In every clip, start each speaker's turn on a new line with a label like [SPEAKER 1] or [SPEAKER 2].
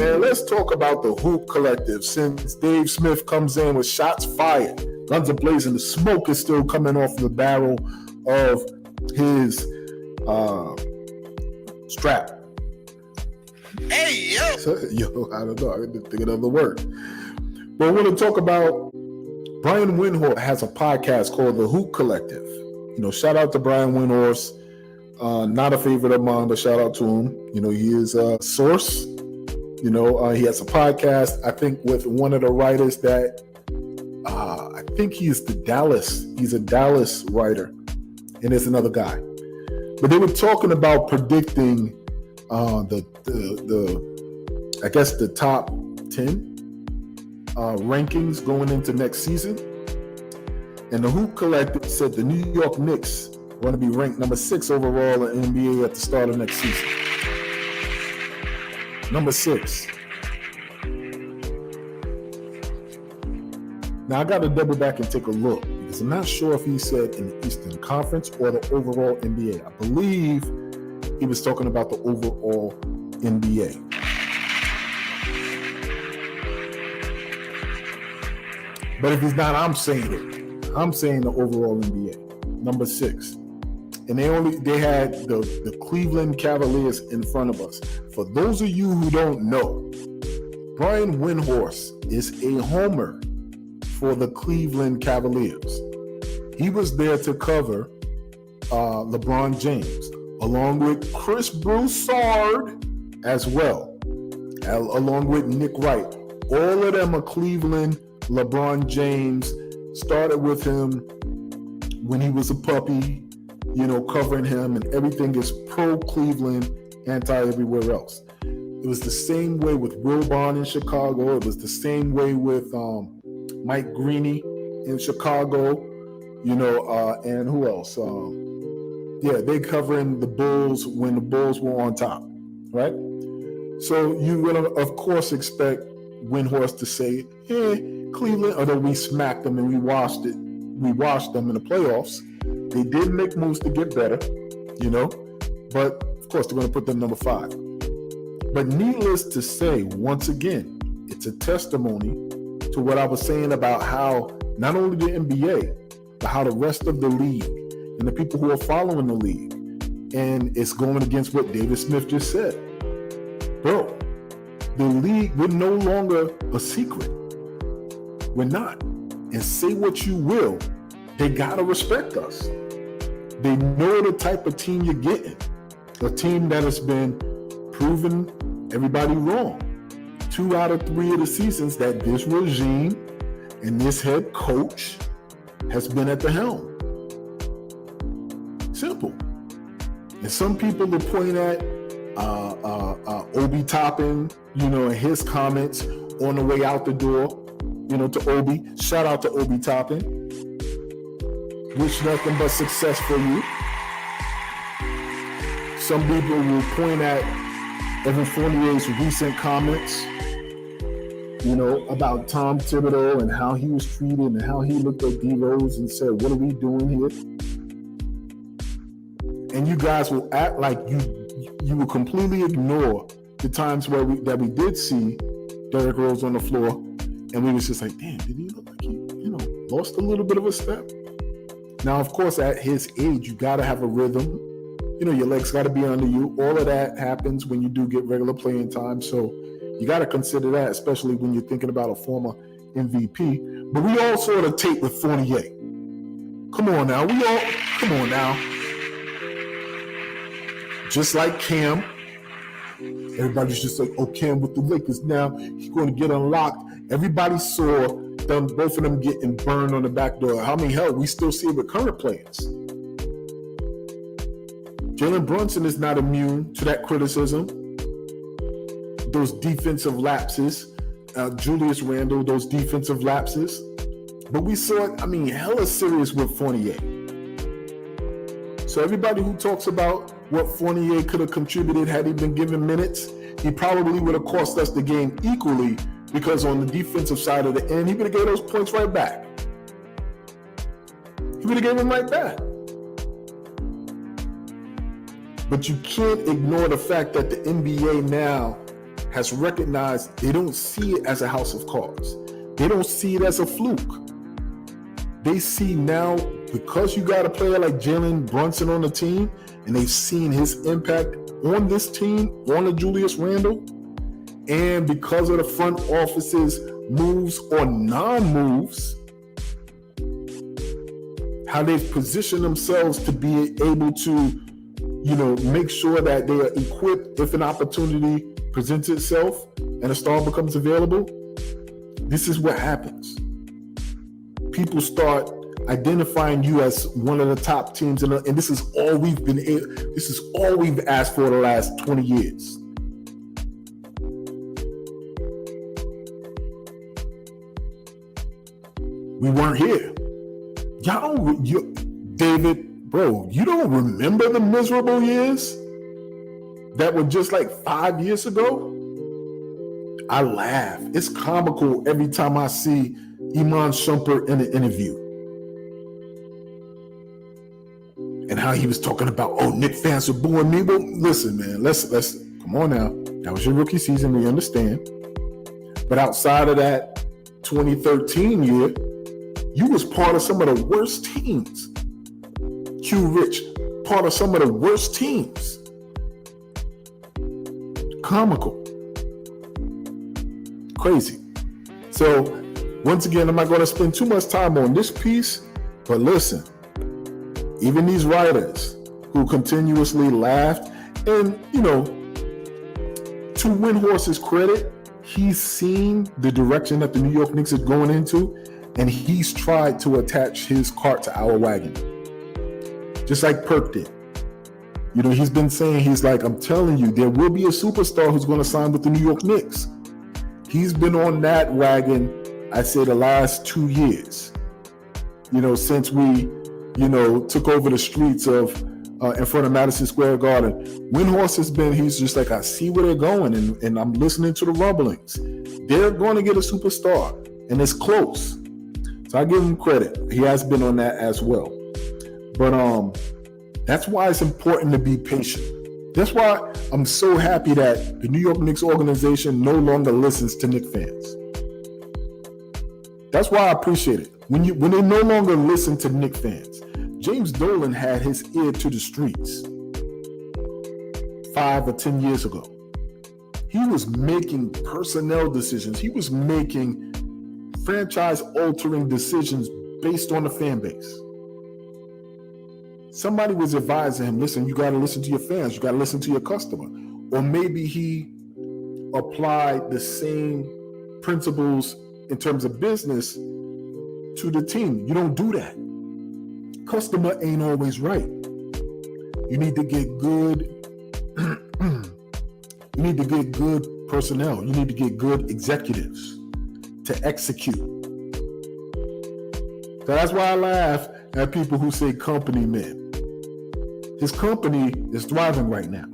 [SPEAKER 1] man, let's talk about the Hoop Collective. Since Dave Smith comes in with shots fired, guns are blazing, the smoke is still coming off the barrel of his strap.
[SPEAKER 2] Hey, yo!
[SPEAKER 1] I don't know. I didn't think of another word. But we're going to talk about Brian Windhorst has a podcast called The Hoop Collective. Shout out to Brian Windhorst. Not a favorite of mine, but shout out to him. He is a source. He has a podcast, I think, with one of the writers that I think he's a Dallas writer, and there's another guy. But they were talking about predicting the top 10 rankings going into next season. And the Hoop Collective said the New York Knicks are going to be ranked number 6 overall in NBA at the start of next season. Number 6. Now I got to double back and take a look because I'm not sure if he said in the Eastern Conference or the overall NBA. I believe he was talking about the overall NBA. But if he's not, I'm saying it. I'm saying the overall NBA. Number 6. And they had the Cleveland Cavaliers in front of us. For those of you who don't know, Brian Windhorst is a homer for the Cleveland Cavaliers. He was there to cover LeBron James, along with Chris Broussard as well, along with Nick Wright. All of them are Cleveland. LeBron James started with him when he was a puppy, covering him, and everything is pro-Cleveland, anti-everywhere else. It was the same way with Wilbon in Chicago. It was the same way with Mike Greeny in Chicago, and who else? They covering the Bulls when the Bulls were on top, right? So you would, of course, expect Windhorst to say, Cleveland, although we smacked them and we washed them in the playoffs. They did make moves to get better, but of course they're going to put them number 5. But needless to say, once again, it's a testimony to what I was saying about how not only the NBA, but how the rest of the league and the people who are following the league, and it's going against what David Smith just said. Bro, the league, we're no longer a secret. We're not. And say what you will, they gotta respect us. They know the type of team you're getting. A team that has been proving everybody wrong. 2 out of 3 of the seasons that this regime and this head coach has been at the helm. Simple. And some people will point at Obi Toppin, and his comments on the way out the door, to Obi. Shout out to Obi Toppin. Wish nothing but success for you. Some people will point at Evan Fournier's recent comments, about Tom Thibodeau and how he was treated and how he looked at D-Rose and said, what are we doing here? And you guys will act like you will completely ignore the times that we did see Derrick Rose on the floor, and we was just like, damn, did he look like he, lost a little bit of a step? Now, of course, at his age, you got to have a rhythm. Your legs got to be under you. All of that happens when you do get regular playing time. So you got to consider that, especially when you're thinking about a former MVP. But we all saw the tape with Fournier. Come on now. Just like Cam. Everybody's just like, Cam with the Lakers now. He's going to get unlocked. Everybody saw both of them getting burned on the back door. Hell, we still see it with current players. Jalen Brunson is not immune to that criticism. Those defensive lapses. Julius Randle, those defensive lapses. But we saw it, hella serious with Fournier. So everybody who talks about what Fournier could have contributed had he been given minutes, he probably would have cost us the game equally, because on the defensive side of the end, he would have gave those points right back. He would have gave them right back. But you can't ignore the fact that the NBA now has recognized they don't see it as a house of cards. They don't see it as a fluke. They see now, because you got a player like Jalen Brunson on the team, and they've seen his impact on this team, on the Julius Randle, and because of the front office's moves or non-moves, how they've positioned themselves to be able to, make sure that they are equipped if an opportunity presents itself and a star becomes available. This is what happens. People start identifying you as one of the top teams, and this is all we've asked for the last 20 years. We weren't here. David, bro, you don't remember the miserable years that were just like 5 years ago? I laugh. It's comical every time I see Iman Shumpert in an interview. And how he was talking about, Knick fans are booing me. Well, listen, man, let's come on now. That was your rookie season, we understand. But outside of that 2013 year, you was part of some of the worst teams. Q Rich, part of some of the worst teams. Comical. Crazy. So, once again, I'm not going to spend too much time on this piece, but listen, even these writers who continuously laughed, and, to Windhorse's credit, he's seen the direction that the New York Knicks is going into, and he's tried to attach his cart to our wagon. Just like Perk did. He's been saying, he's like, I'm telling you, there will be a superstar who's going to sign with the New York Knicks. He's been on that wagon, I'd say, the last 2 years. Since we, took over the streets of in front of Madison Square Garden. Windhorse he's just like, I see where they're going, and I'm listening to the rumblings. They're going to get a superstar, and it's close. So I give him credit. He has been on that as well. But that's why it's important to be patient. That's why I'm so happy that the New York Knicks organization no longer listens to Knicks fans. That's why I appreciate it. When they no longer listen to Knicks fans. James Dolan had his ear to the streets 5 or 10 years ago. He was making personnel decisions. He was making franchise-altering decisions based on the fan base. Somebody was advising him, listen, you got to listen to your fans. You got to listen to your customer. Or maybe he applied the same principles in terms of business to the team. You don't do that. Customer ain't always right. You need to get good. You need to get good personnel. You need to get good executives to execute. So that's why I laugh at people who say company men. His company is thriving right now.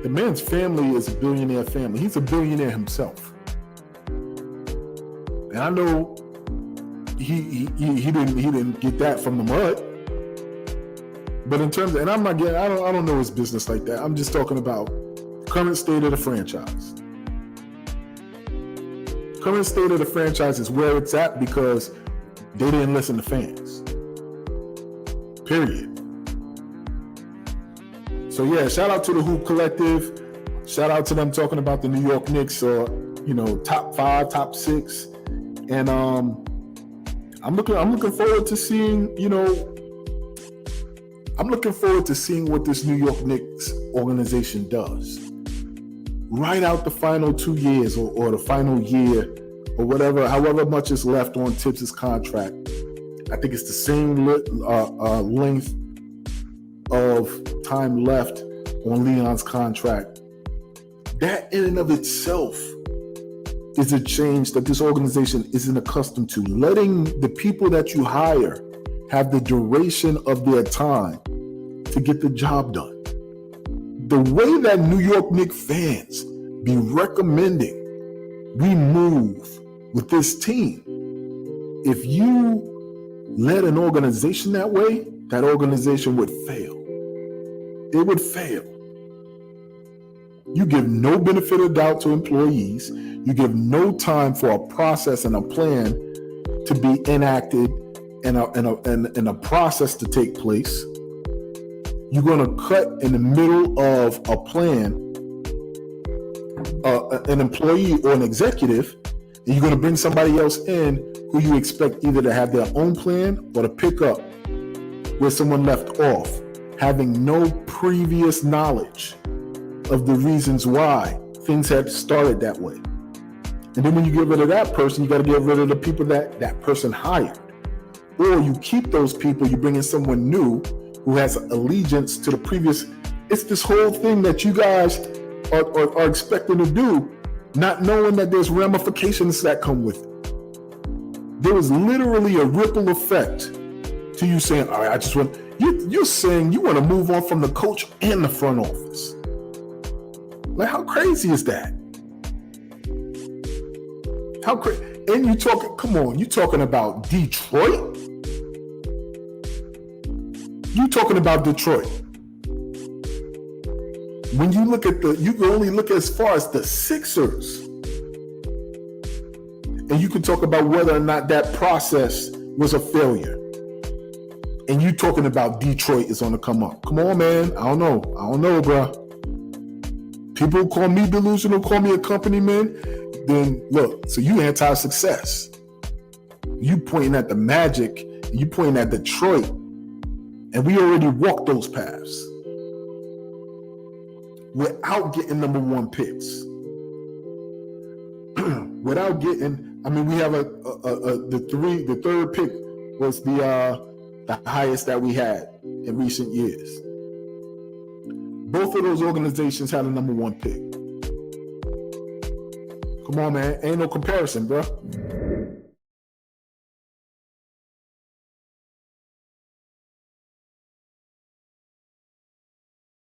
[SPEAKER 1] The man's family is a billionaire family. He's a billionaire himself. And I know he didn't get that from the mud. But in terms of, and I don't know his business like that. I'm just talking about current state of the franchise. Current state of the franchise is where it's at because they didn't listen to fans. Period. So yeah, shout out to the Hoop Collective. Shout out to them talking about the New York Knicks, top 5, top 6. And I'm looking forward to seeing, I'm looking forward to seeing what this New York Knicks organization does. Right out the final 2 years or the final year or whatever, however much is left on Tibbs' contract. I think it's the same length of time left on Leon's contract. That in and of itself is a change that this organization isn't accustomed to. Letting the people that you hire have the duration of their time to get the job done. The way that New York Knicks fans be recommending we move with this team, if you led an organization that way, that organization would fail. It would fail. You give no benefit of doubt to employees. You give no time for a process and a plan to be enacted and a process to take place. You're going to cut in the middle of a plan an employee or an executive, and you're going to bring somebody else in who you expect either to have their own plan or to pick up where someone left off, having no previous knowledge of the reasons why things had started that way. And then when you get rid of that person, you got to get rid of the people that person hired. Or you keep those people, you bring in someone new who has allegiance to the previous. It's this whole thing that you guys are expecting to do, not knowing that there's ramifications that come with it. There was literally a ripple effect to you saying, all right, I just want, you're saying you want to move on from the coach and the front office. Like, how crazy is that? How crazy? And you talking, come on, you talking about Detroit? You talking about Detroit? When you look at you can only look as far as the Sixers. And you can talk about whether or not that process was a failure. And you talking about Detroit is on the come up. Come on, man. I don't know, bro. People call me delusional, call me a company man. Then look, so you anti-success. You pointing at the Magic, you pointing at Detroit. And we already walked those paths without getting number one picks. Without getting, I mean, we have the third pick was the highest that we had in recent years. Both of those organizations had a number one pick. Come on, man. Ain't no comparison, bro.